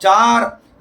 4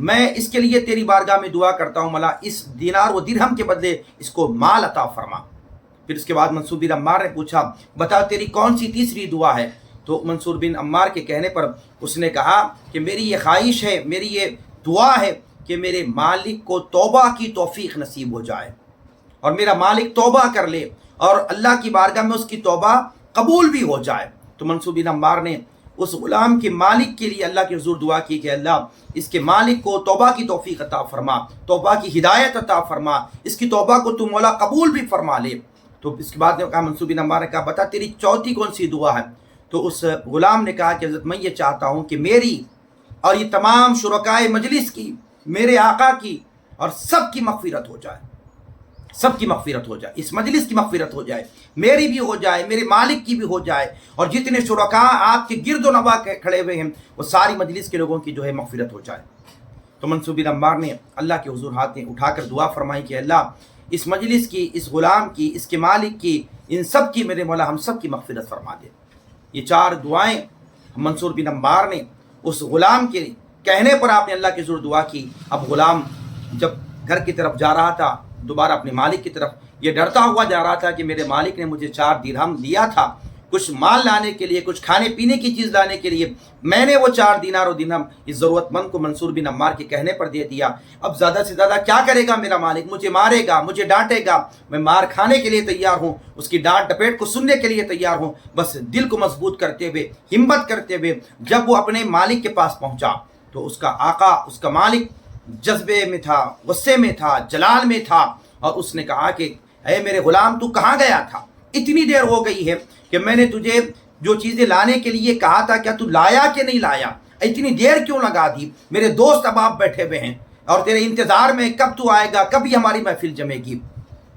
میں اس کے لیے تیری بارگاہ میں دعا کرتا ہوں مولا اس دینار و درہم کے بدلے اس کو مال عطا فرما۔ پھر اس کے بعد منصور بن عمار نے پوچھا بتا تیری کون سی تیسری دعا ہے؟ تو منصور بن عمار کے کہنے پر اس نے کہا کہ میری یہ خواہش ہے، میری یہ دعا ہے کہ میرے مالک کو توبہ کی توفیق نصیب ہو جائے اور میرا مالک توبہ کر لے اور اللہ کی بارگاہ میں اس کی توبہ قبول بھی ہو جائے۔ تو منصور بن عمار نے اس غلام کے مالک کے لیے اللہ کے حضور دعا کی کہ اللہ اس کے مالک کو توبہ کی توفیق عطا فرما، توبہ کی ہدایت عطا فرما، اس کی توبہ کو تو مولا قبول بھی فرما لے۔ تو اس کے بعد نے کہا منصور بن عمار نے کہا بتا تیری چوتھی کون سی دعا ہے؟ تو اس غلام نے کہا کہ حضرت میں یہ چاہتا ہوں کہ میری اور یہ تمام شرکائے مجلس کی، میرے آقا کی اور سب کی مغفرت ہو جائے، سب کی مغفرت ہو جائے، اس مجلس کی مغفرت ہو جائے، میری بھی ہو جائے، میرے مالک کی بھی ہو جائے، اور جتنے شرکاء آپ کے گرد و نواح کھڑے ہوئے ہیں وہ ساری مجلس کے لوگوں کی جو ہے مغفرت ہو جائے۔ تو منصور بن عمار نے اللہ کے حضور ہاتھ اٹھا کر دعا فرمائی کہ اللہ اس مجلس کی، اس غلام کی، اس کے مالک کی، ان سب کی میرے مولا ہم سب کی مغفرت فرما دے۔ یہ چار دعائیں منصور بن عمار نے اس غلام کے کہنے پر آپ نے اللہ کے حضور دعا کی۔ اب غلام جب گھر کی طرف جا رہا تھا دوبارہ اپنے مالک کی طرف، یہ ڈرتا ہوا جا رہا تھا کہ میرے مالک نے مجھے 4 درہم دیا تھا کچھ مال لانے کے لیے، کچھ کھانے پینے کی چیز لانے کے لیے، میں نے وہ 4 دینار و درہم اس ضرورت مند کو منصور بن عمار کے کہنے پر دے دیا۔ اب زیادہ سے زیادہ کیا کرے گا میرا مالک؟ مجھے مارے گا، مجھے ڈانٹے گا، میں مار کھانے کے لیے تیار ہوں، اس کی ڈانٹ ڈپیٹ کو سننے کے لیے تیار ہوں۔ بس دل کو مضبوط کرتے ہوئے، ہمت کرتے ہوئے جب وہ اپنے مالک کے پاس پہنچا تو اس کا آقا، اس کا مالک جذبے میں تھا، غصے میں تھا، جلال میں تھا، اور اس نے کہا کہ اے میرے غلام تو کہاں گیا تھا؟ اتنی دیر ہو گئی ہے کہ میں نے تجھے جو چیزیں لانے کے لیے کہا تھا کیا تو لایا کہ نہیں لایا؟ اتنی دیر کیوں لگا دی؟ میرے دوست احباب بیٹھے ہوئے ہیں اور تیرے انتظار میں کب تو آئے گا، کبھی ہماری محفل جمے گی۔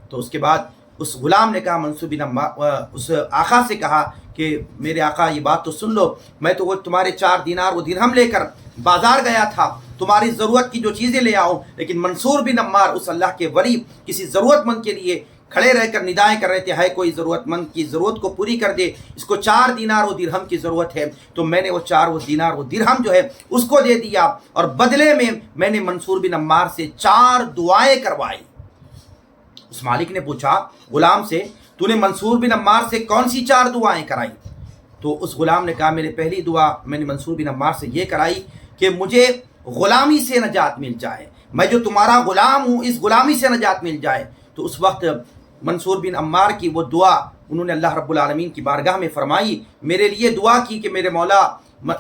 تو اس کے بعد اس غلام نے کہا منصور بن عمار اس آقا سے کہا کہ میرے آقا یہ بات تو سن لو، میں تو وہ تمہارے 4 دینار و درہم لے کر بازار گیا تھا تمہاری ضرورت کی جو چیزیں لے آؤں، لیکن منصور بن عمار اس اللہ کے ولی کسی ضرورت مند کے لیے کھڑے رہ کر ندائیں کر رہے تھے، ہے کوئی ضرورت مند کی ضرورت کو پوری کر دے، اس کو 4 دینار و درہم کی ضرورت ہے۔ تو میں نے وہ 4 دینار و درہم جو ہے اس کو دے دیا، اور بدلے میں نے منصور بن عمار سے 4 دعائیں کروائی۔ اس مالک نے پوچھا غلام سے تو نے منصور بن عمار سے کون سی 4 دعائیں کرائی؟ تو اس غلام نے کہا میرے پہلی دعا میں نے منصور بن عمار سے یہ کرائی کہ مجھے غلامی سے نجات مل جائے، میں جو تمہارا غلام ہوں اس غلامی سے نجات مل جائے۔ تو اس وقت منصور بن عمار کی وہ دعا انہوں نے اللہ رب العالمین کی بارگاہ میں فرمائی، میرے لیے دعا کی کہ میرے مولا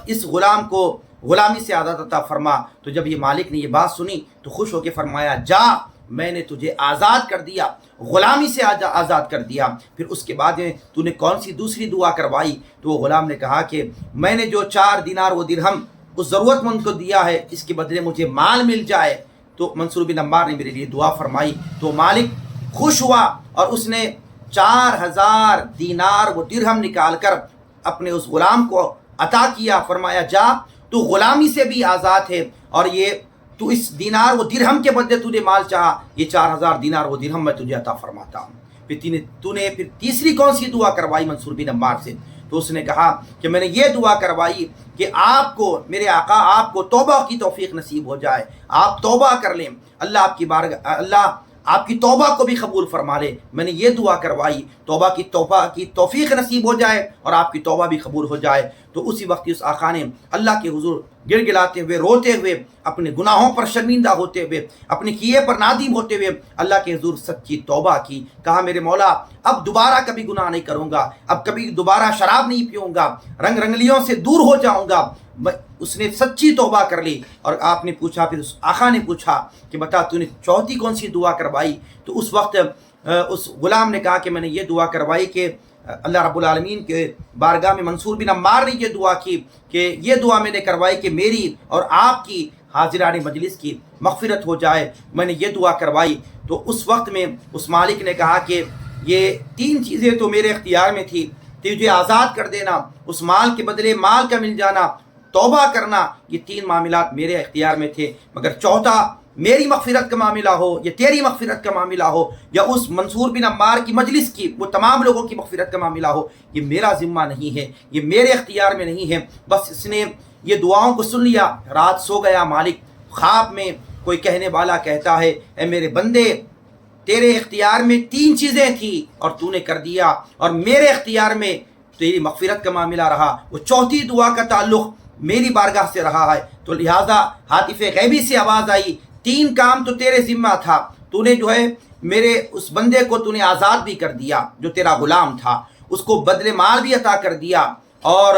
اس غلام کو غلامی سے آزاد عطا فرما۔ تو جب یہ مالک نے یہ بات سنی تو خوش ہو کے فرمایا جا میں نے تجھے آزاد کر دیا، غلامی سے آزاد کر دیا۔ پھر اس کے بعد تو نے کون سی دوسری دعا کروائی؟ تو وہ غلام نے کہا کہ میں نے جو 4 دینار و درہم اس ضرورت مند کو دیا ہے اس کے بدلے مجھے مال مل جائے۔ تو منصور بن عمار نے میرے لیے دعا فرمائی تو مالک خوش ہوا اور اس نے 4000 دینار و درہم نکال کر اپنے اس غلام کو عطا کیا، فرمایا جا تو غلامی سے بھی آزاد ہے، اور یہ تو اس دینار و درہم کے بدلے تجھے مال چاہا، یہ 4000 دینار و درہم میں تجھے عطا فرماتا ہوں۔ پھر تیسری کون سی دعا کروائی منصور بن عمار سے؟ تو اس نے کہا کہ میں نے یہ دعا کروائی کہ آپ کو میرے آقا آپ کو توبہ کی توفیق نصیب ہو جائے، آپ توبہ کر لیں، اللہ آپ کی توبہ کو بھی قبول فرما لے۔ میں نے یہ دعا کروائی توبہ کی توفیق نصیب ہو جائے اور آپ کی توبہ بھی قبول ہو جائے۔ تو اسی وقت اس آقا نے اللہ کے حضور گڑ گڑاتے ہوئے، روتے ہوئے، اپنے گناہوں پر شرمندہ ہوتے ہوئے، اپنے کیے پر نادم ہوتے ہوئے اللہ کے حضور سچی توبہ کی، کہا میرے مولا اب دوبارہ کبھی گناہ نہیں کروں گا، اب کبھی دوبارہ شراب نہیں پیوں گا، رنگ رنگلیوں سے دور ہو جاؤں گا۔ اس نے سچی توبہ کر لی۔ اور آپ نے پوچھا، پھر اس آقا نے پوچھا کہ بتا تو نے چوتھی کون سی دعا کروائی؟ تو اس وقت اس غلام نے کہا کہ میں نے یہ دعا کروائی کہ اللہ رب العالمین کے بارگاہ میں منصور بن عمار نے یہ دعا کی کہ یہ دعا میں نے کروائی کہ میری اور آپ کی حاضران مجلس کی مغفرت ہو جائے، میں نے یہ دعا کروائی۔ تو اس وقت میں اس مالک نے کہا کہ یہ 3 چیزیں تو میرے اختیار میں تھی، تجھے آزاد کر دینا، اس مال کے بدلے مال کا مل جانا، توبہ کرنا، یہ 3 معاملات میرے اختیار میں تھے، مگر چوتھا میری مغفرت کا معاملہ ہو یا تیری مغفرت کا معاملہ ہو یا اس منصور بن عمار کی مجلس کی وہ تمام لوگوں کی مغفرت کا معاملہ ہو، یہ میرا ذمہ نہیں ہے، یہ میرے اختیار میں نہیں ہے۔ بس اس نے یہ دعاؤں کو سن لیا، رات سو گیا مالک، خواب میں کوئی کہنے والا کہتا ہے اے میرے بندے تیرے اختیار میں 3 چیزیں تھیں اور تو نے کر دیا، اور میرے اختیار میں تیری مغفرت کا معاملہ رہا، وہ چوتھی دعا کا تعلق میری بارگاہ سے رہا ہے، تو لہٰذا ہاتف غیبی سے آواز آئی 3 کام تو تیرے ذمہ تھا، تو نے جو ہے میرے اس بندے کو تو نے آزاد بھی کر دیا جو تیرا غلام تھا، اس کو بدلے مال بھی عطا کر دیا، اور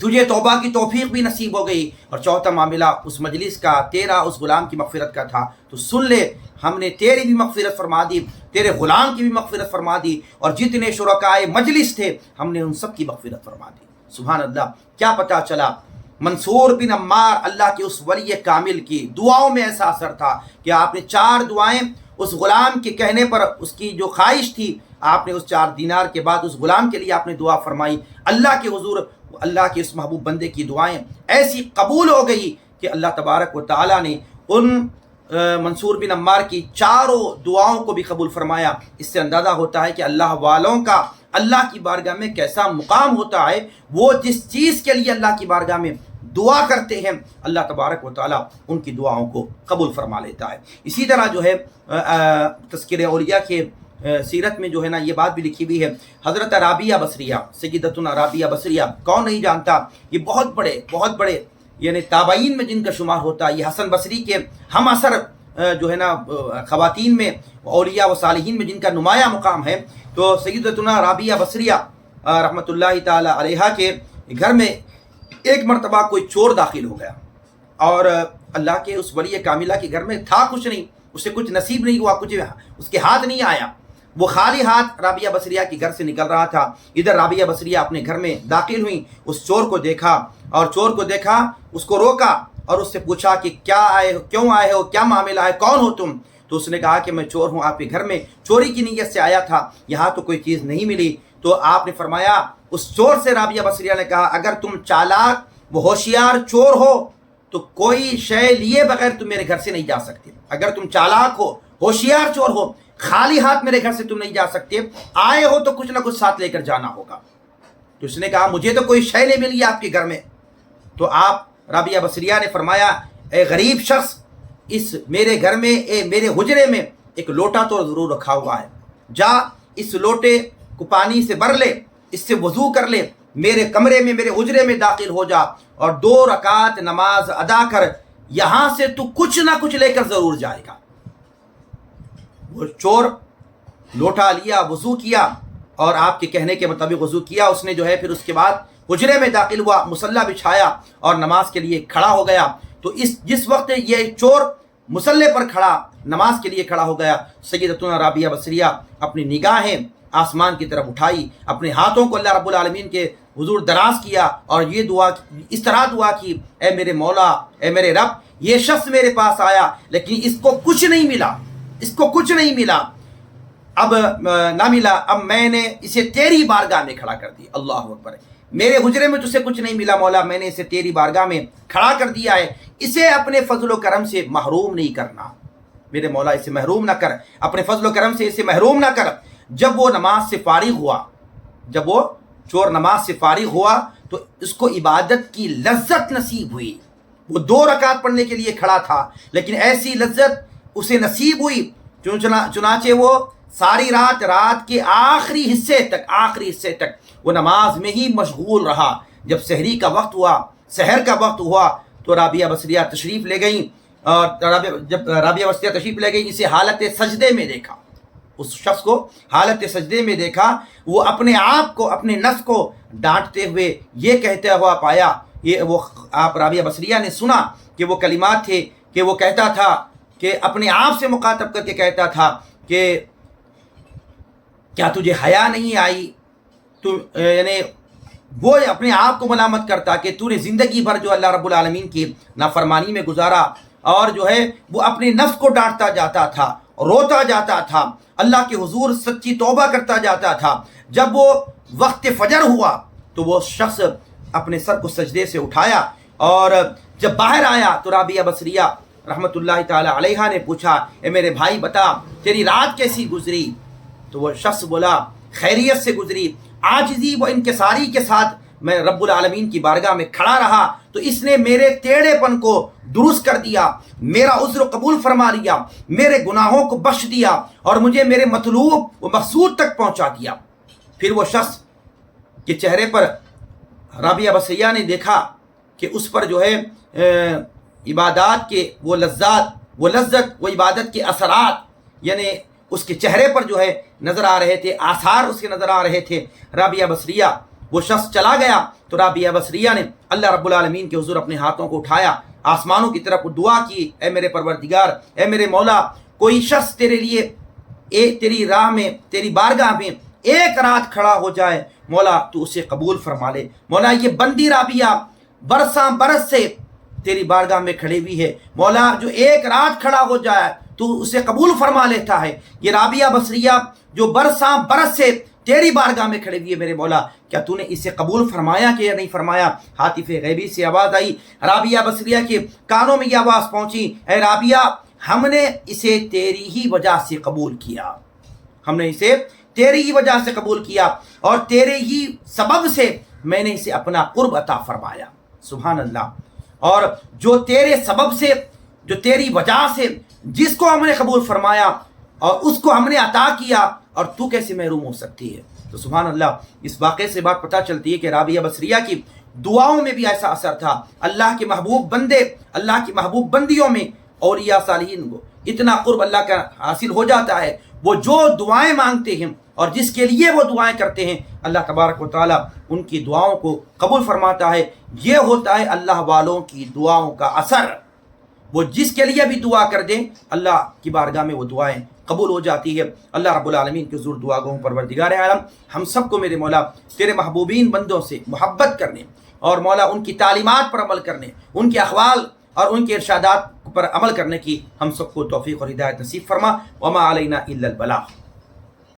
تجھے توبہ کی توفیق بھی نصیب ہو گئی، اور چوتھا معاملہ اس مجلس کا تیرا اس غلام کی مغفرت کا تھا، تو سن لے ہم نے تیری بھی مغفرت فرما دی، تیرے غلام کی بھی مغفرت فرما دی، اور جتنے شرکائے مجلس تھے ہم نے ان سب کی مغفرت فرما دی۔ سبحان اللہ، کیا پتہ چلا منصور بن عمار اللہ کے اس ولی کامل کی دعاؤں میں ایسا اثر تھا کہ آپ نے 4 دعائیں اس غلام کے کہنے پر، اس کی جو خواہش تھی آپ نے اس 4 دینار کے بعد اس غلام کے لیے آپ نے دعا فرمائی، اللہ کے حضور اللہ کے اس محبوب بندے کی دعائیں ایسی قبول ہو گئی کہ اللہ تبارک و تعالیٰ نے ان منصور بن عمار کی 4 دعاؤں کو بھی قبول فرمایا۔ اس سے اندازہ ہوتا ہے کہ اللہ والوں کا اللہ کی بارگاہ میں کیسا مقام ہوتا ہے، وہ جس چیز کے لیے اللہ کی بارگاہ میں دعا کرتے ہیں اللہ تبارک و تعالیٰ ان کی دعاؤں کو قبول فرما لیتا ہے۔ اسی طرح جو ہے تذکرہ اولیاء کے سیرت میں جو ہے نا یہ بات بھی لکھی ہوئی ہے، حضرت رابعہ بصریہ، سیدتنا رابعہ بصریہ، کون نہیں جانتا، یہ بہت بڑے یعنی تابعین میں جن کا شمار ہوتا ہے، یہ حسن بصری کے ہم اثر جو ہے نا خواتین میں اولیاء و صالحین میں جن کا نمایاں مقام ہے۔ تو سیدتنا رابعہ بصریہ رحمۃ اللہ تعالی علیہا کے گھر میں ایک مرتبہ کوئی چور داخل ہو گیا، اور اللہ کے اس ولی کاملہ کے گھر میں تھا کچھ نہیں، اسے کچھ نصیب نہیں ہوا، کچھ اس کے ہاتھ نہیں آیا، وہ خالی ہاتھ رابعہ بصریہ کے گھر سے نکل رہا تھا۔ ادھر رابعہ بصریہ اپنے گھر میں داخل ہوئی، اس چور کو دیکھا، اور چور کو دیکھا، اس کو روکا اور اس سے پوچھا کہ کیوں آئے ہو، کیا معاملہ ہے، کون ہو تم؟ تو اس نے کہا کہ میں چور ہوں، آپ کے گھر میں چوری کی نیت سے آیا تھا، یہاں تو کوئی چیز نہیں ملی۔ تو آپ نے فرمایا، اس چور سے رابعہ بصریہ نے کہا اگر تم چالاک و ہوشیار چور ہو تو کوئی شے لیے بغیر تم میرے گھر سے نہیں جا سکتے، اگر تم چالاک ہو، ہوشیار چور ہو، خالی ہاتھ میرے گھر سے تم نہیں جا سکتے، آئے ہو تو کچھ نہ کچھ ساتھ لے کر جانا ہوگا۔ تو اس نے کہا مجھے تو کوئی شے نہیں ملی آپ کے گھر میں۔ تو آپ رابعہ بصریہ نے فرمایا اے غریب شخص، اس میرے گھر میں میرے حجرے میں ایک لوٹا تو ضرور رکھا ہوا ہے، جا اس لوٹے کو پانی سے بھر لے، اس سے وضو کر لے، میرے کمرے میں میرے حجرے میں داخل ہو جا اور 2 رکعت نماز ادا کر، یہاں سے تو کچھ نہ کچھ لے کر ضرور جائے گا۔ وہ چور لوٹا لیا، وضو کیا، اور آپ کے کہنے کے مطابق وضو کیا، اس نے جو ہے پھر اس کے بعد حجرے میں داخل ہوا، مصلی بچھایا اور نماز کے لیے کھڑا ہو گیا۔ تو جس وقت یہ چور مصلی پر کھڑا نماز کے لیے کھڑا ہو گیا، سیدتنا رابعہ بصریہ اپنی نگاہیں آسمان کی طرف اٹھائی، اپنے ہاتھوں کو اللہ رب العالمین کے حضور دراز کیا اور یہ دعا اس طرح دعا کی، اے میرے مولا، اے میرے رب، یہ شخص میرے پاس آیا لیکن اس کو کچھ نہیں ملا، اس کو کچھ نہیں ملا، اب نہ ملا، اب میں نے اسے تیری بارگاہ میں کھڑا کر دیا۔ اللہ اکبر، میرے حجرے میں تجھے کچھ نہیں ملا مولا، میں نے اسے تیری بارگاہ میں کھڑا کر دیا ہے، اسے اپنے فضل و کرم سے محروم نہیں کرنا، میرے مولا اسے محروم نہ کر، اپنے فضل و کرم سے اسے محروم نہ کر۔ جب وہ نماز سے فارغ ہوا، جب وہ چور نماز سے فارغ ہوا تو اس کو عبادت کی لذت نصیب ہوئی، وہ 2 رکعت پڑھنے کے لیے کھڑا تھا لیکن ایسی لذت اسے نصیب ہوئی، چنانچہ وہ ساری رات کے آخری حصے تک وہ نماز میں ہی مشغول رہا۔ جب سحری کا وقت ہوا، سحر کا وقت ہوا تو رابعہ بصریہ تشریف لے گئیں، اور جب رابعہ بصریہ تشریف لے گئیں اسے حالت سجدے میں دیکھا، اس شخص کو حالت سجدے میں دیکھا، وہ اپنے آپ کو، اپنے نفس کو ڈانٹتے ہوئے یہ کہتے ہوا پایا، یہ وہ آپ رابعہ بصریہ نے سنا کہ وہ کلمات تھے کہ وہ کہتا تھا کہ اپنے آپ سے مخاطب کر کے کہتا تھا کہ کیا تجھے حیا نہیں آئی، تو یعنی وہ اپنے آپ کو ملامت کرتا کہ تو نے زندگی بھر جو اللہ رب العالمین کی نافرمانی میں گزارا، اور جو ہے وہ اپنے نفس کو ڈانٹتا جاتا تھا، روتا جاتا تھا، اللہ کے حضور سچی توبہ کرتا جاتا تھا۔ جب وہ وقت فجر ہوا تو وہ شخص اپنے سر کو سجدے سے اٹھایا، اور جب باہر آیا تو رابعہ بصریہ رحمۃ اللہ تعالی علیہا نے پوچھا اے میرے بھائی بتا تیری رات کیسی گزری؟ تو وہ شخص بولا خیریت سے گزری، عاجزی و انکساری کے ساتھ میں رب العالمین کی بارگاہ میں کھڑا رہا تو اس نے میرے ٹیڑھے پن کو درست کر دیا، میرا عذر قبول فرما لیا، میرے گناہوں کو بخش دیا اور مجھے میرے مطلوب و مقصود تک پہنچا دیا۔ پھر وہ شخص کے چہرے پر رابعہ بصریہ نے دیکھا کہ اس پر جو ہے عبادات کے وہ لذت وہ عبادت کے اثرات یعنی اس کے چہرے پر جو ہے نظر آ رہے تھے، آثار اس کے نظر آ رہے تھے۔ رابعہ بصریہ وہ شخص چلا گیا تو رابعہ بصریہ نے اللہ رب العالمین کے حضور اپنے ہاتھوں کو اٹھایا، آسمانوں کی طرف دعا کی، اے میرے پروردگار، اے میرے مولا، کوئی شخص تیرے لیے تیری راہ میں، تیری بارگاہ میں ایک رات کھڑا ہو جائے، مولا تو اسے قبول فرما لے۔ مولا یہ بندی رابعہ برساں برس سے تیری بارگاہ میں کھڑی ہوئی ہے، مولا جو ایک رات کھڑا ہو جائے تو اسے قبول فرما لیتا ہے۔ یہ رابعہ بصریہ جو برساں برس سے تیری بارگاہ میں کھڑی ہوئی ہے میرے مولا، کیا تو نے اسے قبول فرمایا کہ یا نہیں فرمایا؟ ہاتف غیبی سے آواز آئی، رابعہ بصریہ کے کانوں میں یہ آواز پہنچی، اے رابعہ، ہم نے اسے تیری ہی وجہ سے قبول کیا، ہم نے اسے تیری ہی وجہ سے قبول کیا اور تیرے ہی سبب سے میں نے اسے اپنا قرب عطا فرمایا۔ سبحان اللہ۔ اور جو تیرے سبب سے، جو تیری وجہ سے جس کو ہم نے قبول فرمایا اور اس کو ہم نے عطا کیا، اور تو کیسے محروم ہو سکتی ہے؟ تو سبحان اللہ، اس واقعے سے بات پتہ چلتی ہے کہ رابعہ بصریہ کی دعاؤں میں بھی ایسا اثر تھا۔ اللہ کے محبوب بندے، اللہ کی محبوب بندیوں میں اولیاء صالحین کو اتنا قرب اللہ کا حاصل ہو جاتا ہے، وہ جو دعائیں مانگتے ہیں اور جس کے لیے وہ دعائیں کرتے ہیں، اللہ تبارک و تعالیٰ ان کی دعاؤں کو قبول فرماتا ہے۔ یہ ہوتا ہے اللہ والوں کی دعاؤں کا اثر، وہ جس کے لیے بھی دعا کر دیں اللہ کی بارگاہ میں وہ دعائیں قبول ہو جاتی ہے۔ اللہ رب العالمین کے حضور دعا گو پروردگار عالم ہم سب کو میرے مولا تیرے محبوبین بندوں سے محبت کرنے اور مولا ان کی تعلیمات پر عمل کرنے، ان کے اقوال اور ان کے ارشادات پر عمل کرنے کی ہم سب کو توفیق اور ہدایت نصیب فرما۔ وما علینا الا البلاغ۔